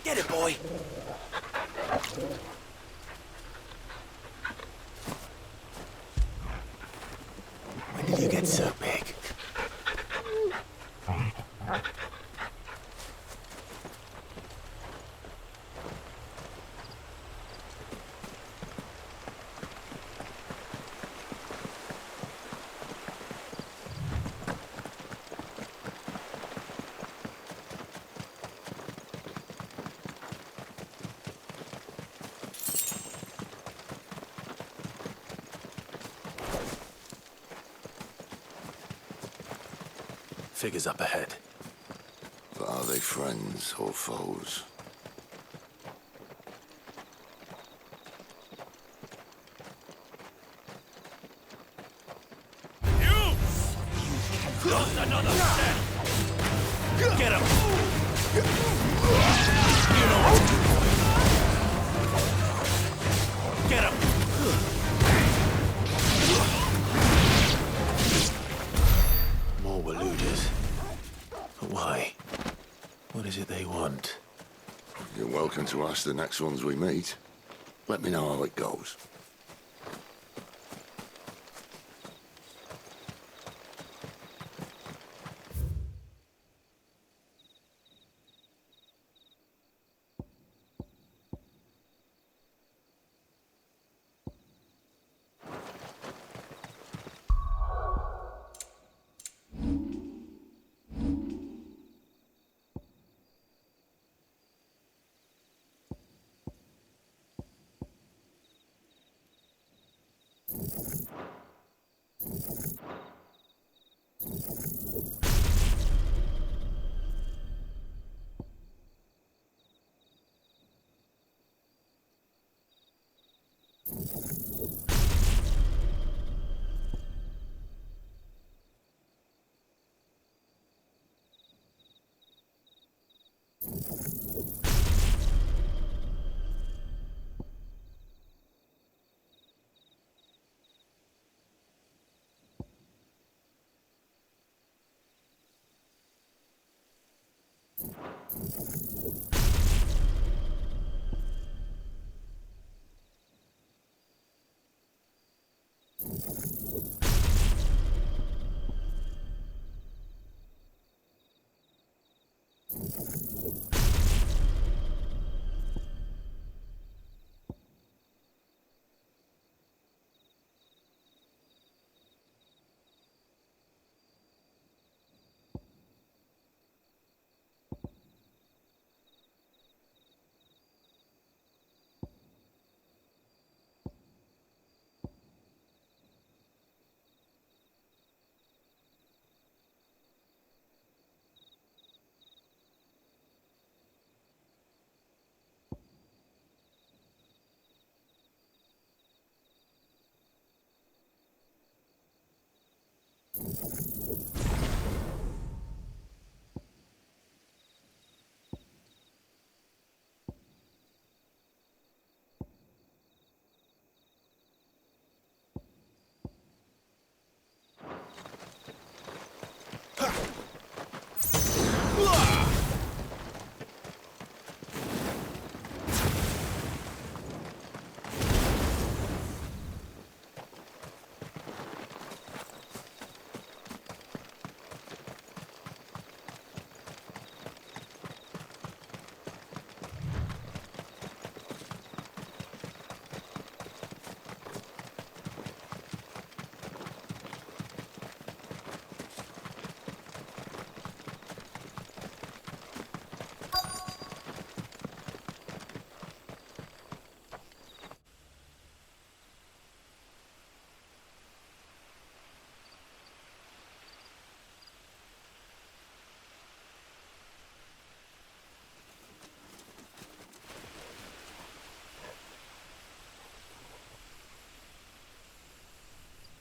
Get it, boy! When did you get so big? Figures up ahead. But are they friends or foes? You! Just another step! Get him! You know what to do. Get him! More Waluders. But why? What is it they want? You're welcome to ask the next ones we meet. Let me know how it goes.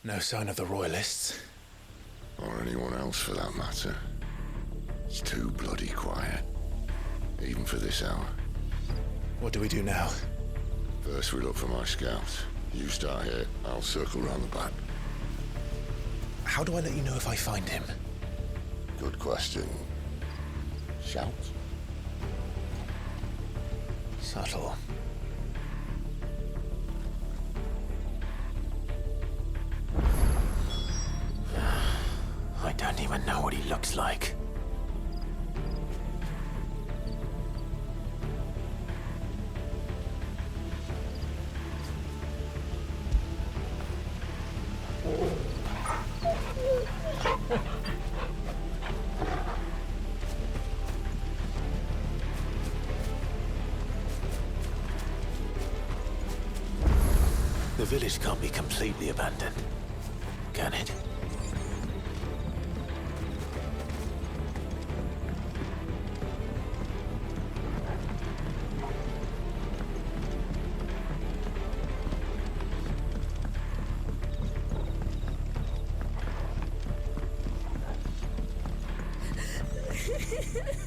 No sign of the Royalists. Or anyone else for that matter. It's too bloody quiet. Even for this hour. What do we do now? First we look for my scouts. You start here, I'll circle round the back. How do I let you know if I find him? Good question. Shout? Subtle. I don't even know what he looks like. The village can't be completely abandoned, can it?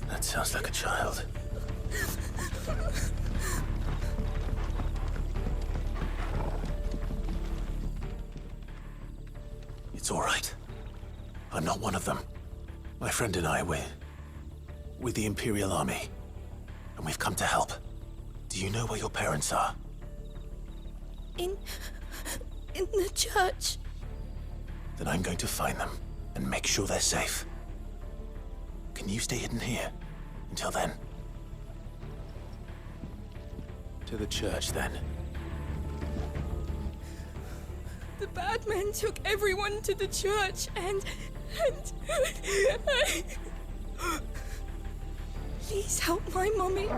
That sounds like a child. It's all right. I'm not one of them. My friend and I, we're with the Imperial Army, and we've come to help. Do you know where your parents are? In the church. Then I'm going to find them and make sure they're safe. Can you stay hidden here until then? To the church, then. The bad men took everyone to the church and please help my mommy.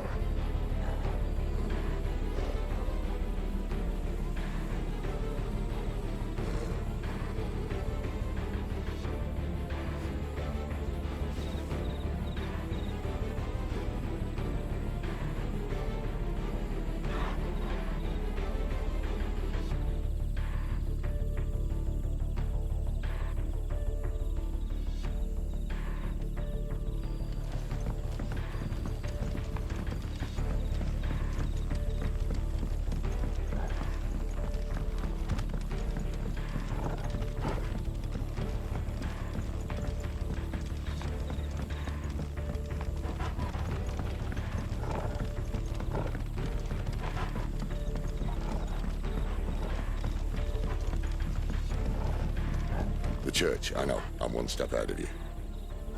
The church, I know. I'm one step ahead of you.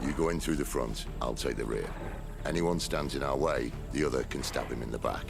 You go in through the front, I'll take the rear. Anyone stands in our way, the other can stab him in the back.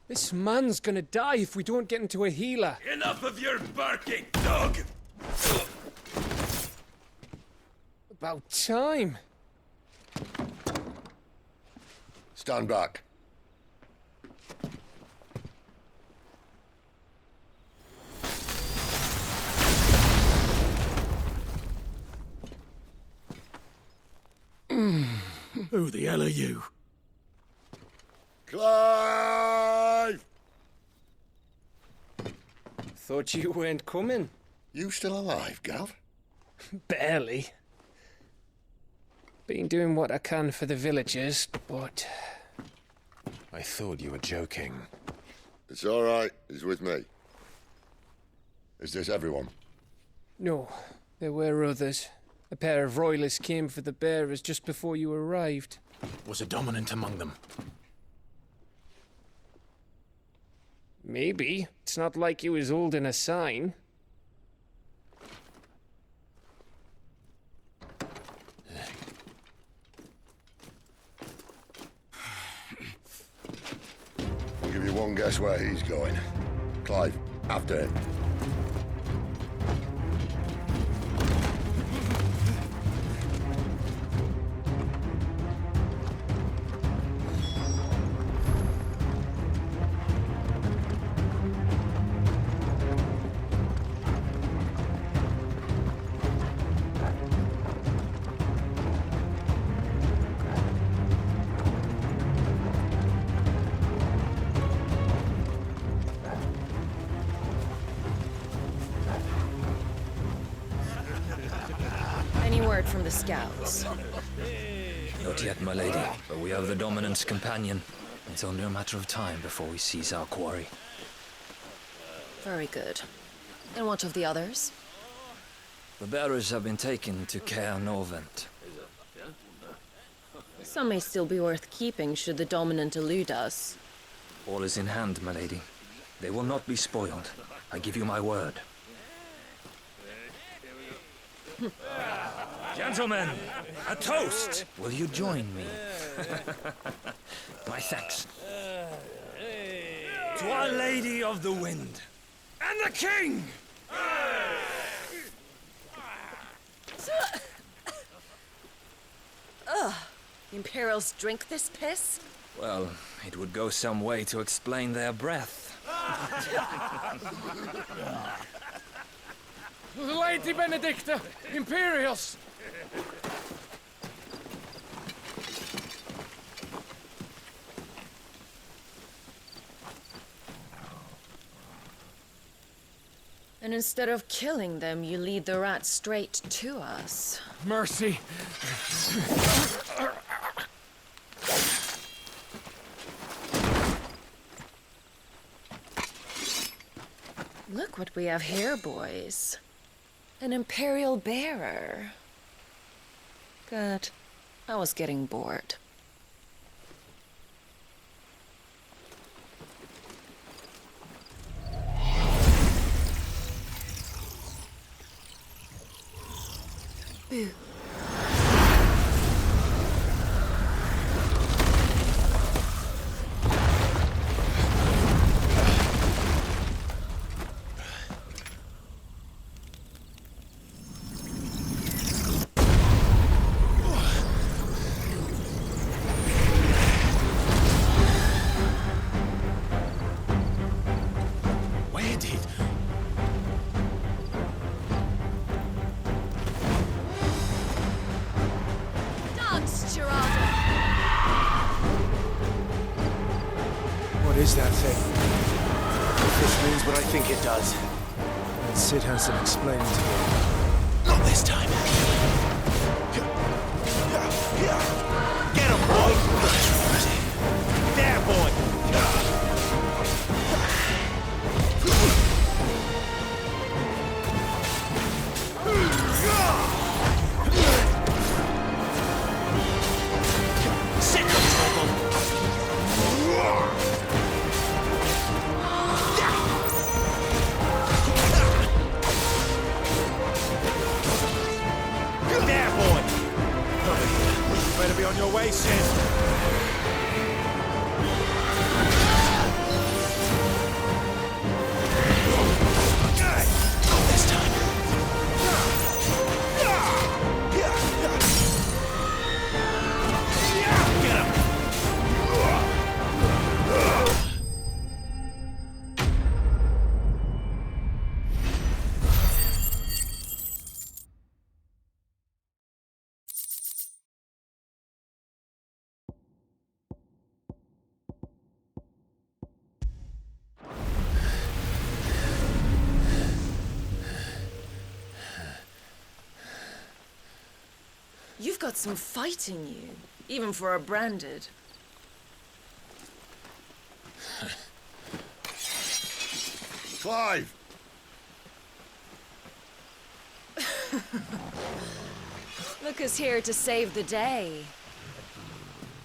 This man's gonna die if we don't get into a healer. Enough of your barking, dog! About time. Stand back. Who the hell are you? Clive! Thought you weren't coming. You still alive, Gav? Barely. Been doing what I can for the villagers, but... I thought you were joking. It's all right. He's with me. Is this everyone? No, there were others. A pair of royalists came for the bearers just before you arrived. Was a dominant among them? Maybe. It's not like he was holding a sign. I'll give you one guess where he's going. Clive, after him. Any word from the scouts? Not yet, my lady, but we have the Dominant's companion. It's only a matter of time before we seize our quarry. Very good. And what of the others? The bearers have been taken to Caer Norvent. Some may still be worth keeping should the Dominant elude us. All is in hand, my lady. They will not be spoiled. I give you my word. Gentlemen, a toast! Will you join me? My thanks. To Our Lady of the Wind and the King! Ugh. The Imperials drink this piss? Well, it would go some way to explain their breath. Lady Benedicta! Imperials! And instead of killing them, you lead the rats straight to us. Mercy! Look what we have here, boys. An Imperial bearer. Good. I was getting bored. Boo. Where did... Dance, Geraldo! What is that thing? If this means what I think it does. Sid has some explaining to do. Not this time. Get him, boy! There, boy! Sick of trouble! There, boy! Better be on your way, Sid. Not this time. Get him! You've got some fight in you, even for a branded. Clive! Look who's here to save the day.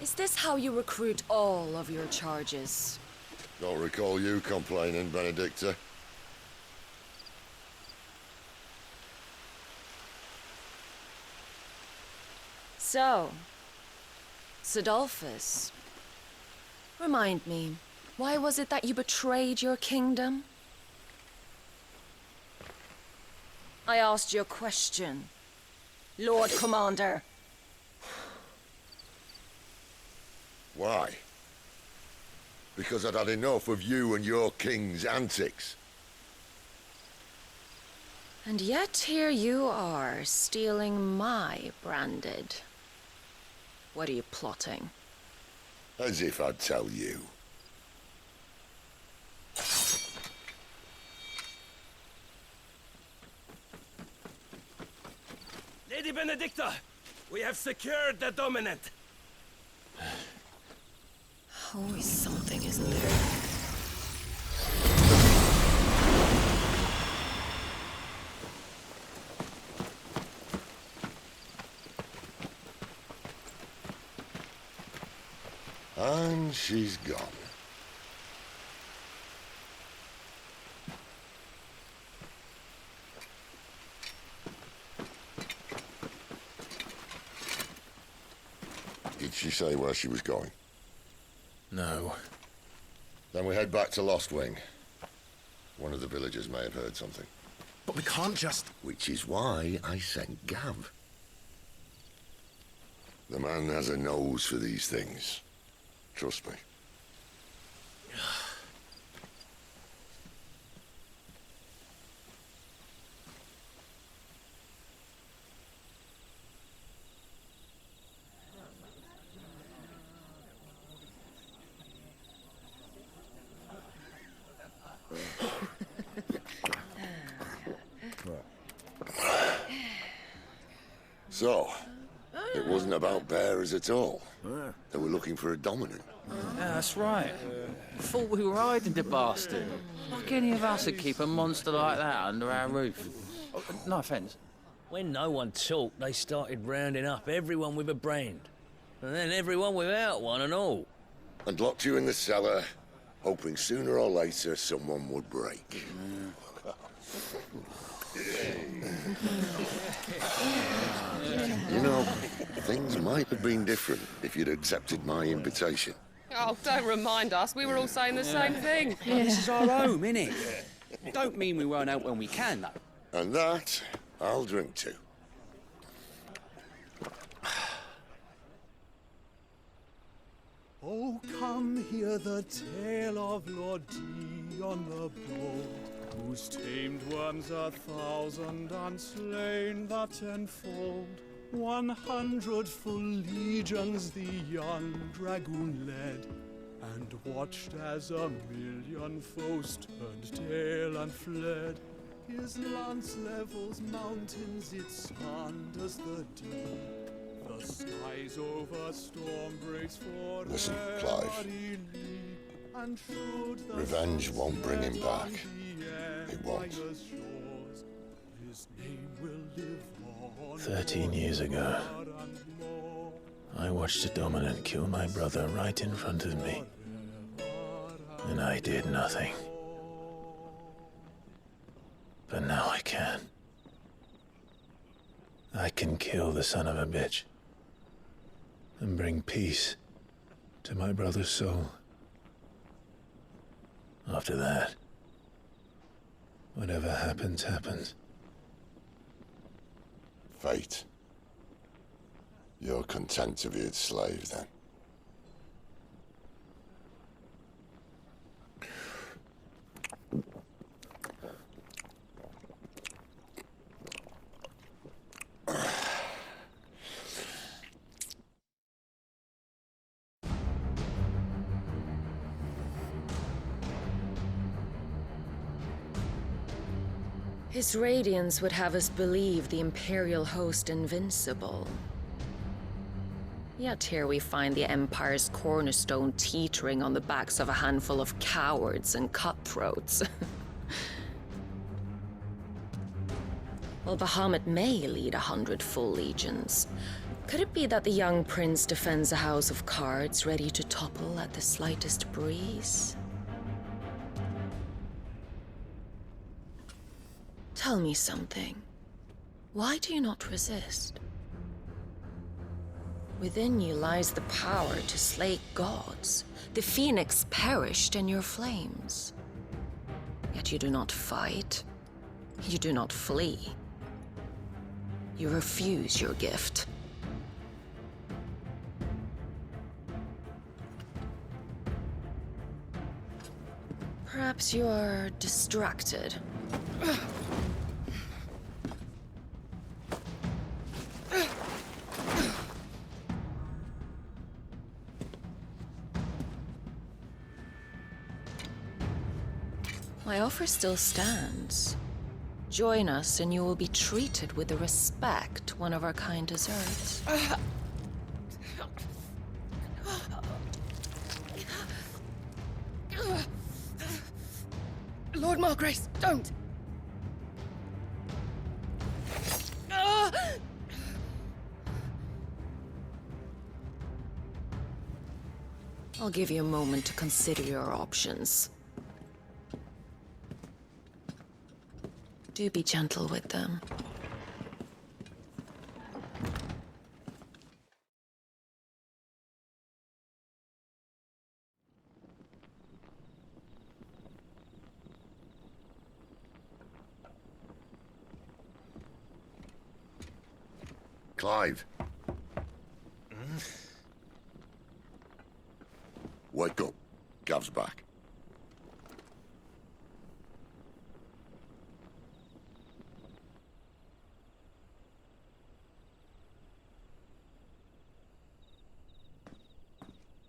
Is this how you recruit all of your charges? Don't recall you complaining, Benedicta. So, Sidolphus, remind me, why was it that you betrayed your kingdom? I asked you a question, Lord Commander. Why? Because I'd had enough of you and your king's antics. And yet here you are, stealing my branded. What are you plotting? As if I'd tell you. Lady Benedicta, we have secured the dominant. Always something, isn't there? And she's gone. Did she say where she was going? No. Then we head back to Lost Wing. One of the villagers may have heard something. But we can't just... Which is why I sent Gav. The man has a nose for these things. Trust me. So, it wasn't about bearers at all. They were looking for a dominant. Yeah, that's right. Thought we were hiding the bastard. Like any of us would keep a monster like that under our roof. No offence. When no one talked, they started rounding up everyone with a brand. And then everyone without one and all. And locked you in the cellar, hoping sooner or later someone would break. You know, things might have been different if you'd accepted my invitation. Oh, don't remind us. We were all saying the same thing. This is our home, innit? Don't mean we won't out when we can, though. And that, I'll drink to. Oh, come hear the tale of Lord Dion the Bold, whose tamed worms 1,000 and slain the tenfold. 100 full legions the young dragoon led, and watched as 1,000,000 foes turned tail and fled. His lance levels mountains, it sanders the deep. The skies over storm breaks for Listen, Clive. Revenge won't bring him back. It won't. 13 years ago, I watched a dominant kill my brother right in front of me. And I did nothing. But now I can. I can kill the son of a bitch. And bring peace to my brother's soul. After that, whatever happens, happens. Fate. You're content to be its slave, then? His radiance would have us believe the Imperial host invincible. Yet here we find the Empire's cornerstone teetering on the backs of a handful of cowards and cutthroats. Well, Bahamut may lead 100 full legions. Could it be that the young prince defends a house of cards ready to topple at the slightest breeze? Tell me something. Why do you not resist? Within you lies the power to slay gods. The phoenix perished in your flames. Yet you do not fight. You do not flee. You refuse your gift. Perhaps you are distracted. My offer still stands. Join us and you will be treated with the respect one of our kind deserves. Lord Margrace, don't! I'll give you a moment to consider your options. Do be gentle with them. Clive. Wake up. Gav's back.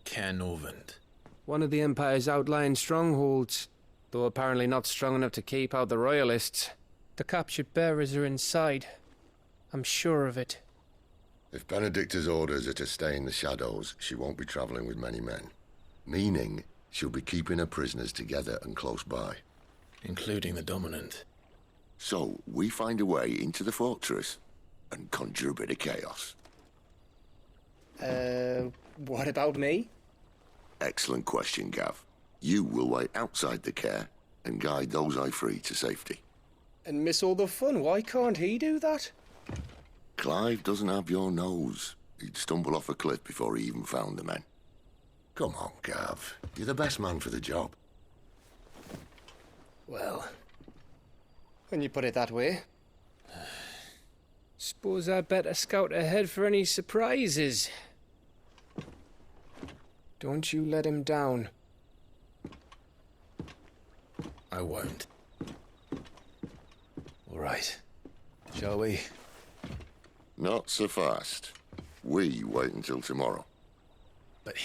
Caernarvon. One of the Empire's outlying strongholds, though apparently not strong enough to keep out the Royalists. The captured bearers are inside. I'm sure of it. If Benedicta's orders are to stay in the shadows, she won't be traveling with many men. Meaning, she'll be keeping her prisoners together and close by. Including the Dominant. So, we find a way into the fortress and conjure a bit of chaos. What about me? Excellent question, Gav. You will wait outside the care and guide those I free to safety. And miss all the fun. Why can't he do that? Clive doesn't have your nose. He'd stumble off a cliff before he even found the men. Come on, Gav. You're the best man for the job. Well, when you put it that way. Suppose I'd better scout ahead for any surprises. Don't you let him down. I won't. All right. Shall we? Not so fast. We wait until tomorrow. But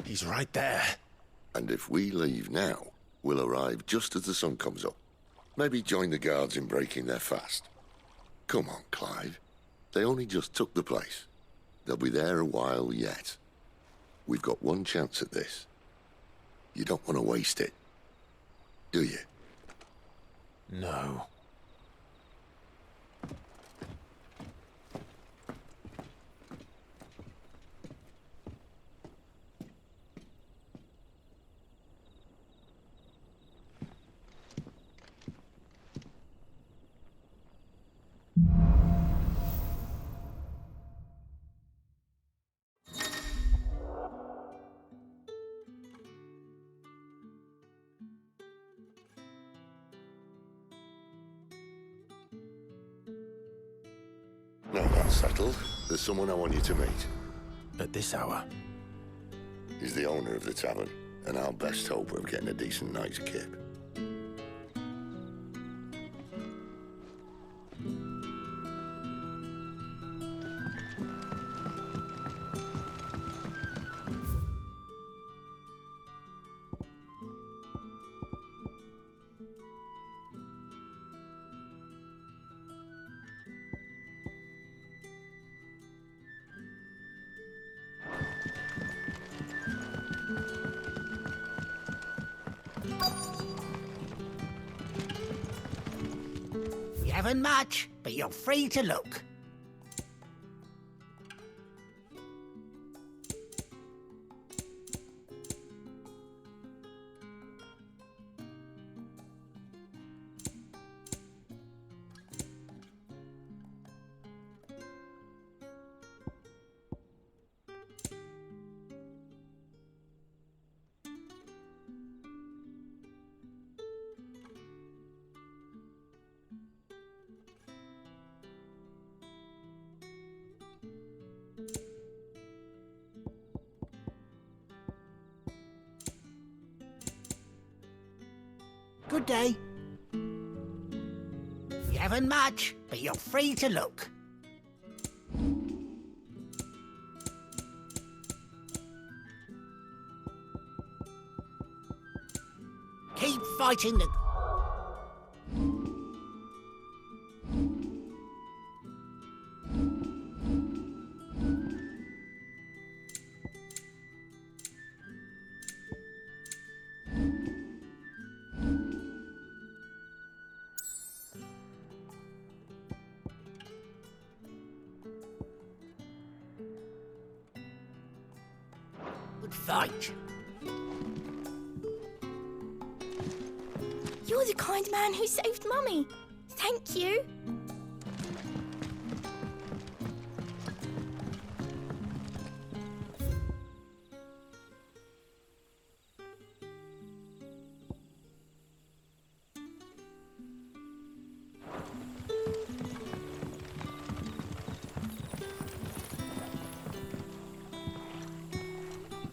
he's right there. And if we leave now, we'll arrive just as the sun comes up. Maybe join the guards in breaking their fast. Come on, Clive. They only just took the place. They'll be there a while yet. We've got one chance at this. You don't want to waste it, do you? No. Now that's settled. There's someone I want you to meet. At this hour? He's the owner of the tavern, and our best hope of getting a decent night's kip. You haven't much, but you're free to look. Good day. You haven't much, but you're free to look. Keep fighting the... Good fight. You're the kind man who saved Mummy. Thank you.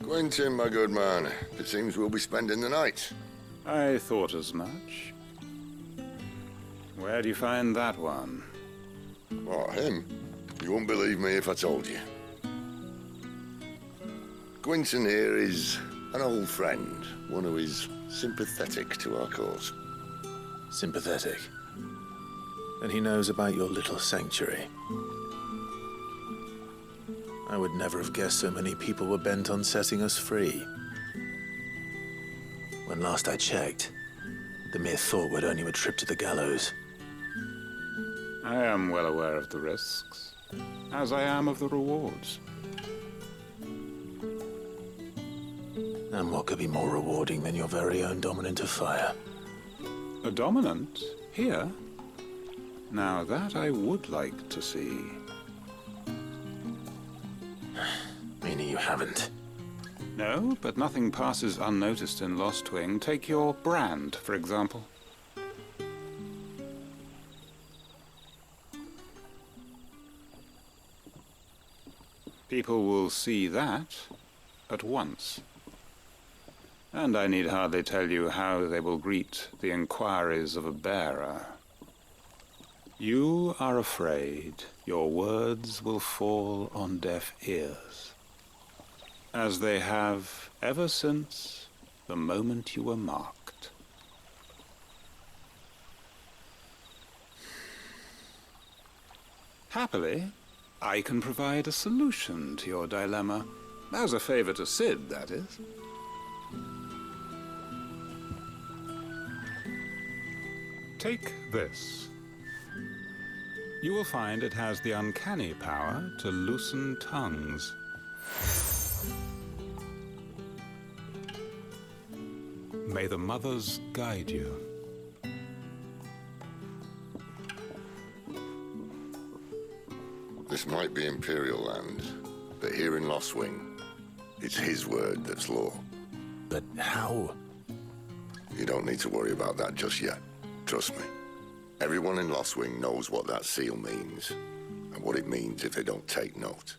Quentin, my good man, it seems we'll be spending the night. I thought as much. Where do you find that one? What, him? You wouldn't believe me if I told you. Quentin here is an old friend, one who is sympathetic to our cause. Sympathetic. And he knows about your little sanctuary. I would never have guessed so many people were bent on setting us free. When last I checked, the mere thought would earn you a trip to the gallows. I am well aware of the risks, as I am of the rewards. And what could be more rewarding than your very own dominant of fire? A dominant? Here? Now that I would like to see. Meaning you haven't? No, but nothing passes unnoticed in Lost Wing. Take your brand, for example. People will see that at once. And I need hardly tell you how they will greet the inquiries of a bearer. You are afraid your words will fall on deaf ears, as they have ever since the moment you were marked. Happily, I can provide a solution to your dilemma, as a favor to Sid, that is. Take this. You will find it has the uncanny power to loosen tongues. May the mothers guide you. This might be Imperial land, but here in Lost Wing, it's his word that's law. But how? You don't need to worry about that just yet. Trust me. Everyone in Lost Wing knows what that seal means, and what it means if they don't take note.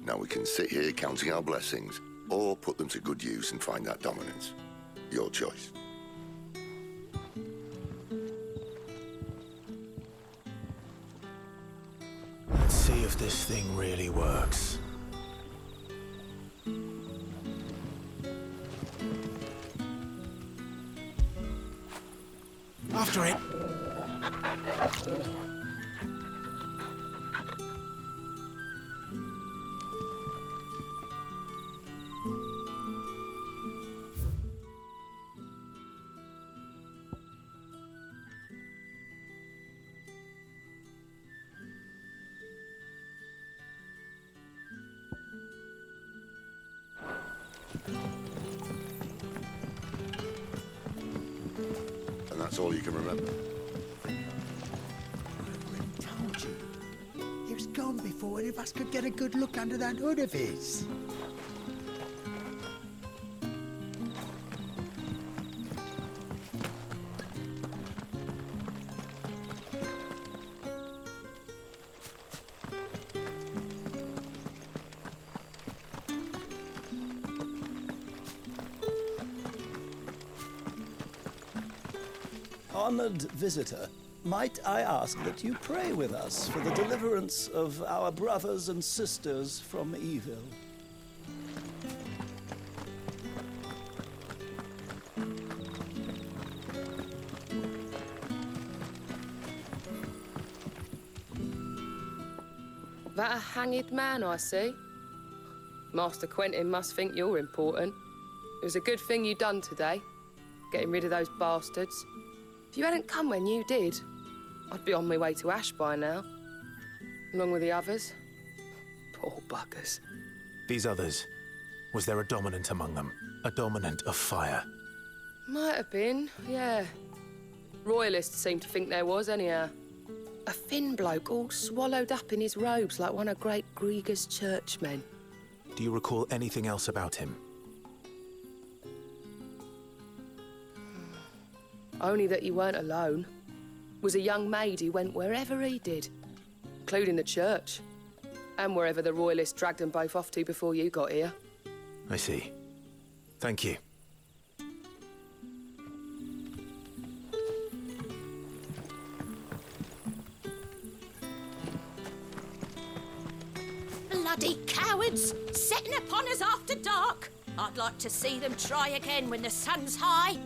Now we can sit here counting our blessings, or put them to good use and find that dominance. Your choice. Let's see if this thing really works. After it. And that's all you can remember. Told you. He was gone before any of us could get a good look under that hood of his. Honored visitor, might I ask that you pray with us for the deliverance of our brothers and sisters from evil? That a hanged man I see? Master Quentin must think you're important. It was a good thing you done today, getting rid of those bastards. If you hadn't come when you did, I'd be on my way to Ash by now, along with the others. Poor buggers. These others, was there a dominant among them? A dominant of fire? Might have been, yeah. Royalists seem to think there was, anyhow. A thin bloke all swallowed up in his robes like one of Great Grieger's churchmen. Do you recall anything else about him? Only that he weren't alone. Was a young maid who went wherever he did, including the church, and wherever the Royalists dragged them both off to before you got here. I see. Thank you. Bloody cowards! Setting upon us after dark! I'd like to see them try again when the sun's high.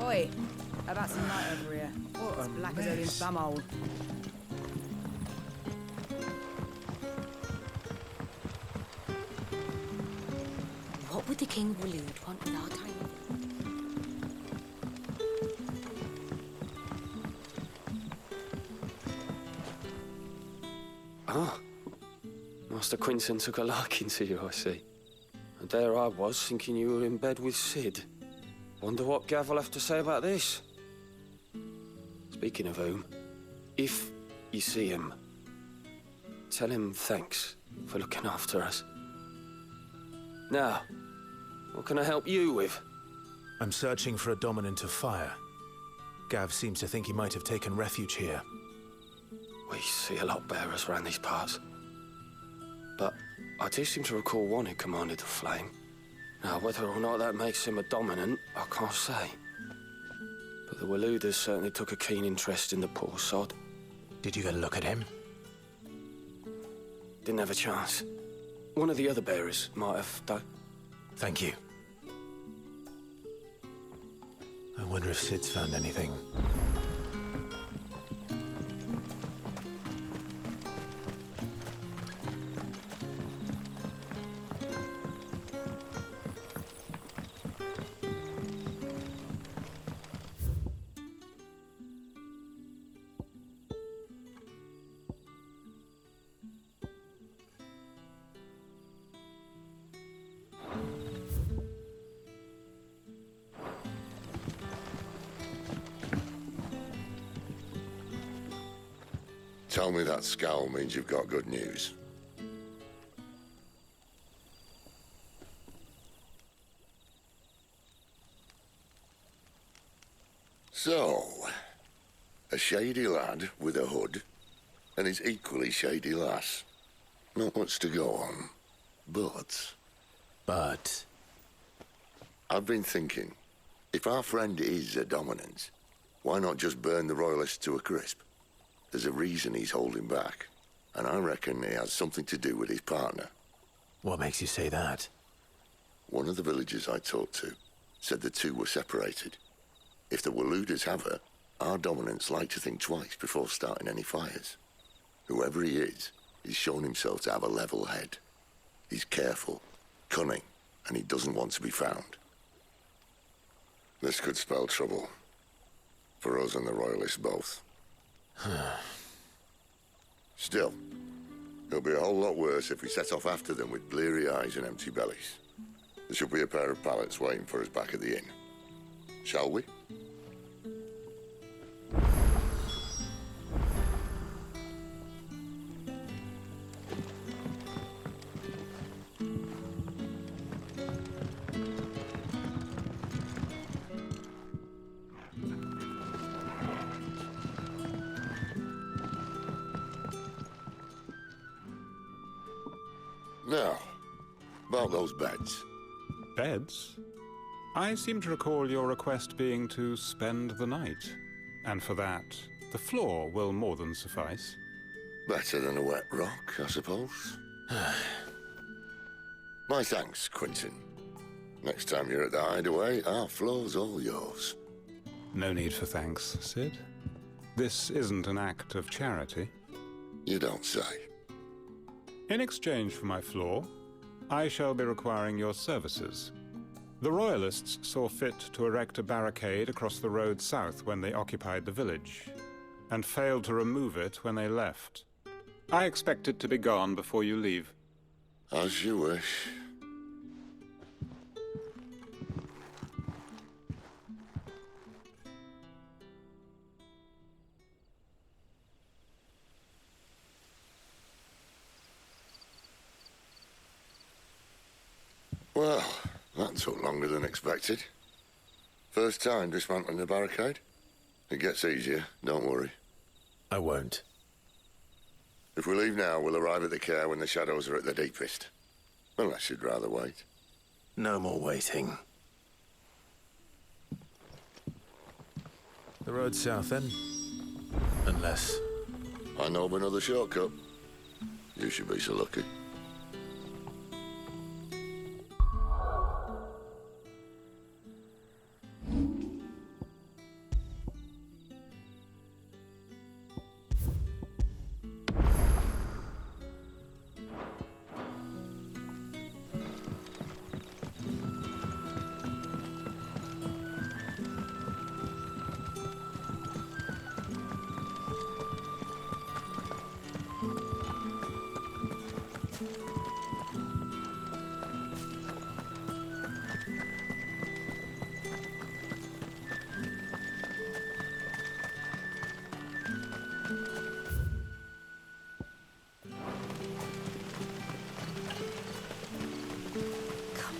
Oi, how about some light over here? It's black as Odin's bumhole. What would the King of Waloed want with our time? Ah, Master Quinton took a liking to you, I see. And there I was, thinking you were in bed with Sid. Wonder what Gav will have to say about this. Speaking of whom, if you see him, tell him thanks for looking after us. Now, what can I help you with? I'm searching for a dominant of fire. Gav seems to think he might have taken refuge here. We see a lot bearers around these parts. But I do seem to recall one who commanded the flame. Now, whether or not that makes him a dominant, I can't say. But the Waloeders certainly took a keen interest in the poor sod. Did you get a look at him? Didn't have a chance. One of the other bearers might have, though. Thank you. I wonder if Sid's found anything. Tell me that scowl means you've got good news. So, a shady lad with a hood, and his equally shady lass. Not much to go on, but... But? I've been thinking, if our friend is a dominant, why not just burn the Royalists to a crisp? There's a reason he's holding back, and I reckon he has something to do with his partner. What makes you say that? One of the villagers I talked to said the two were separated. If the Waloeders have her, our dominants like to think twice before starting any fires. Whoever he is, he's shown himself to have a level head. He's careful, cunning, and he doesn't want to be found. This could spell trouble. For us and the Royalists both. Still, it'll be a whole lot worse if we set off after them with bleary eyes and empty bellies. There should be a pair of pallets waiting for us back at the inn. Shall we? Now, about those beds. Beds? I seem to recall your request being to spend the night. And for that, the floor will more than suffice. Better than a wet rock, I suppose. My thanks, Quentin. Next time you're at the hideaway, our floor's all yours. No need for thanks, Sid. This isn't an act of charity. You don't say. In exchange for my floor, I shall be requiring your services. The Royalists saw fit to erect a barricade across the road south when they occupied the village, and failed to remove it when they left. I expect it to be gone before you leave. As you wish. Well, that took longer than expected. First time dismantling the barricade? It gets easier, don't worry. I won't. If we leave now, we'll arrive at the care when the shadows are at their deepest. Unless you'd rather wait. No more waiting. The road south, then? Unless... I know of another shortcut. You should be so lucky.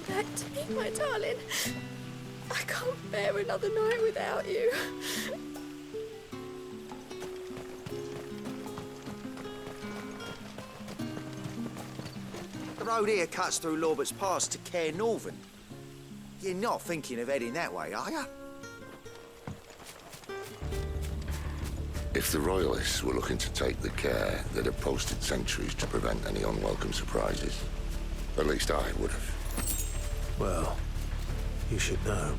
Back to me, my darling. I can't bear another night without you. The road here cuts through Lorbert's Pass to Care Northern. You're not thinking of heading that way, are you? If the Royalists were looking to take the care, they'd have posted sentries to prevent any unwelcome surprises. At least I would have. Well, you should know.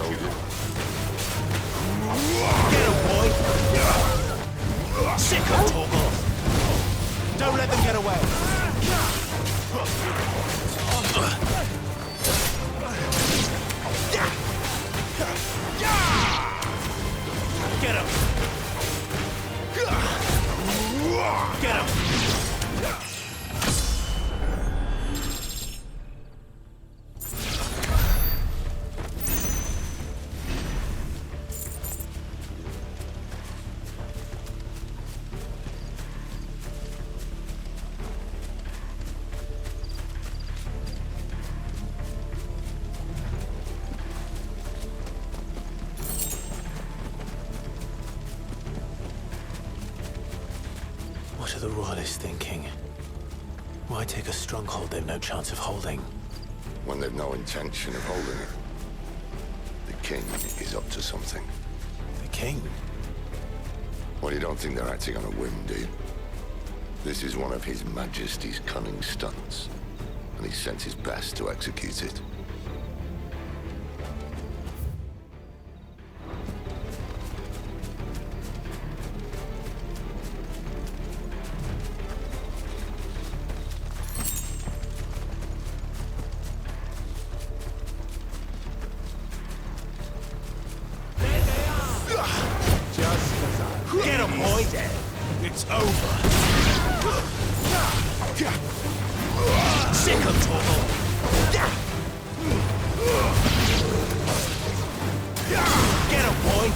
soldier. Get him, boy! Sick of Torgal! Don't let them get away! Get him! Get him! What are the Royalists thinking? Why take a stronghold they've no chance of holding? When they've no intention of holding it. The king is up to something. The king? Well, you don't think they're acting on a whim, do you? This is one of His Majesty's cunning stunts, and he sent his best to execute it. Get him, boy! It's over! Sick of Torgal! Get him, boy!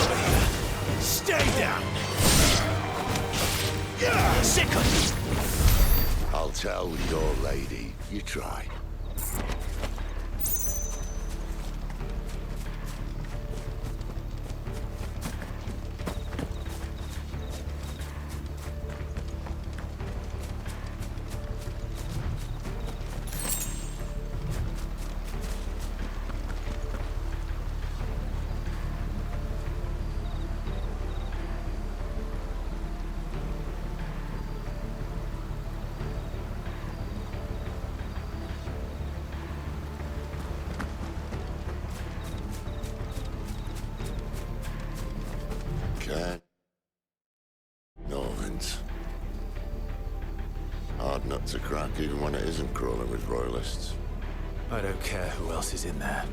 Over here! Stay down! Sick of you! I'll tell your lady you tried. Cat. Norvins. Hard nut to crack, even when it isn't crawling with royalists. I don't care who else is in there.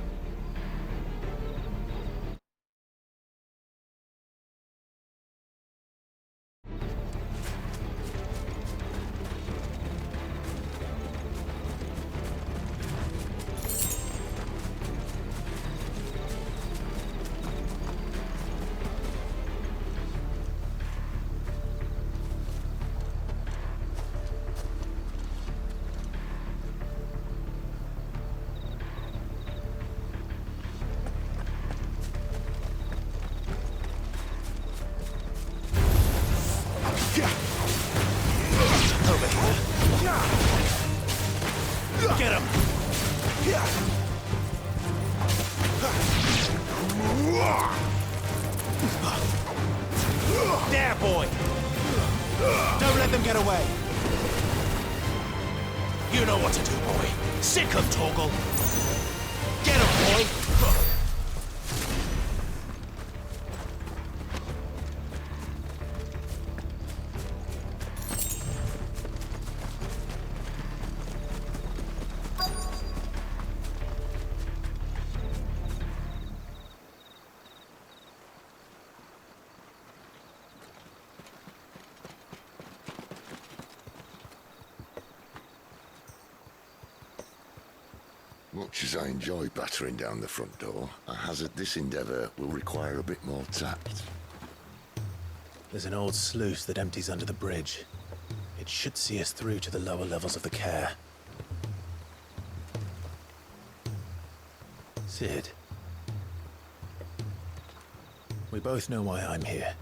Over here. Get him! There, boy! Don't let them get away! You know what to do, boy. Sick of Torgal! Get him, boy! Much as I enjoy battering down the front door, I hazard this endeavour will require a bit more tact. There's an old sluice that empties under the bridge. It should see us through to the lower levels of the care. Sid. We both know why I'm here.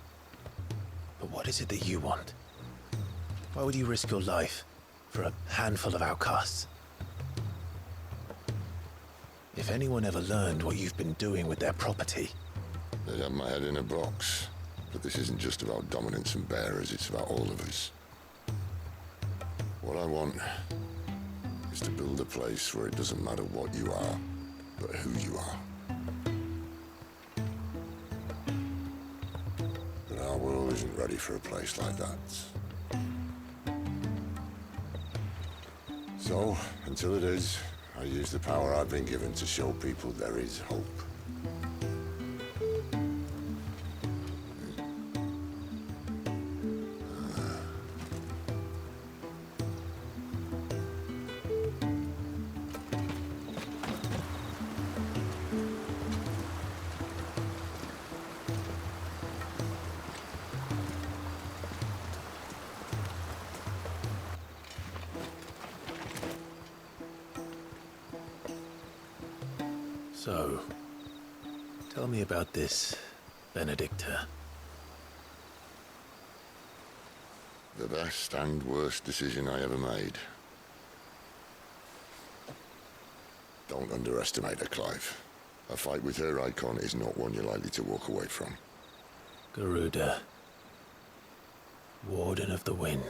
But what is it that you want? Why would you risk your life for a handful of outcasts? If anyone ever learned what you've been doing with their property... They'd have my head in a box. But this isn't just about dominance and bearers, it's about all of us. What I want is to build a place where it doesn't matter what you are, but who you are. But our world isn't ready for a place like that. So, until it is, I use the power I've been given to show people there is hope. So, tell me about this Benedicta. The best and worst decision I ever made. Don't underestimate her, Clive. A fight with her icon is not one you're likely to walk away from. Garuda. Warden of the Wind.